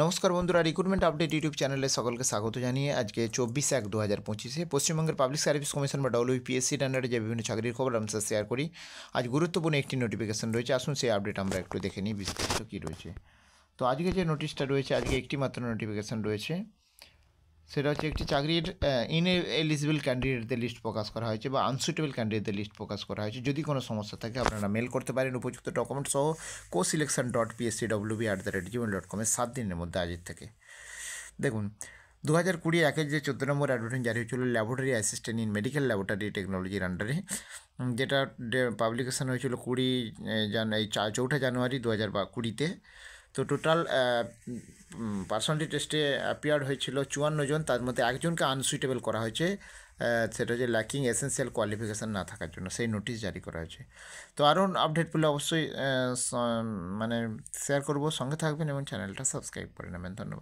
নমস্কার বন্ধুরা, recruitment update YouTube চ্যানেলে সকলকে স্বাগত জানিয়ে আজকে 24/1/2025 পশ্চিমবঙ্গের পাবলিক সার্ভিস কমিশন বা ডব্লিউপিএসসির আন্ডারে যে বিভিন্ন চাকরির খবর আমরা শেয়ার করি। আজ গুরুত্বপূর্ণ একটি নোটিফিকেশন রয়েছে, আসুন সেই আপডেট আমরা একটু দেখে নিই বিস্তারিত কী রয়েছে। তো আজকে যে নোটিশটা রয়েছে, আজকে একটি মাত্র নোটিফিকেশন রয়েছে, সেটা হচ্ছে একটি চাকরির ইনএলিজিবল ক্যান্ডিডেটদের লিস্ট প্রকাশ করা হয়েছে বা আনসুটেবল ক্যান্ডিডেটদের লিস্ট প্রকাশ করা হয়েছে। যদি কোনো সমস্যা থাকে আপনারা মেল করতে পারেন উপযুক্ত ডকুমেন্ট সহ co-selection.pscwb@gmail.com 7 দিনের মধ্যে আজের থেকে। দেখুন, 2020 একের যে 14 নম্বর অ্যাডভার্টাইজ জারি হয়েছিল laboratory assistant in medical laboratory টেকনোলজির আন্ডারে, যেটা পাবলিকেশন হয়েছিল 4 জানুয়ারি 2020-তে। তো টোটাল পার্সোনালিটি টেস্টে অ্যাপিয়ার্ড হয়েছিল 54 জন, তার মধ্যে একজনকে আনসুইটেবল করা হয়েছে, সেটা হচ্ছে ল্যাকিং এসেন্সিয়াল কোয়ালিফিকেশান না থাকার জন্য সেই নোটিশ জারি করা হয়েছে। তো আরও আপডেট পেলে অবশ্যই শেয়ার করব, সঙ্গে থাকবেন এবং চ্যানেলটা সাবস্ক্রাইব করে নেবেন। ধন্যবাদ।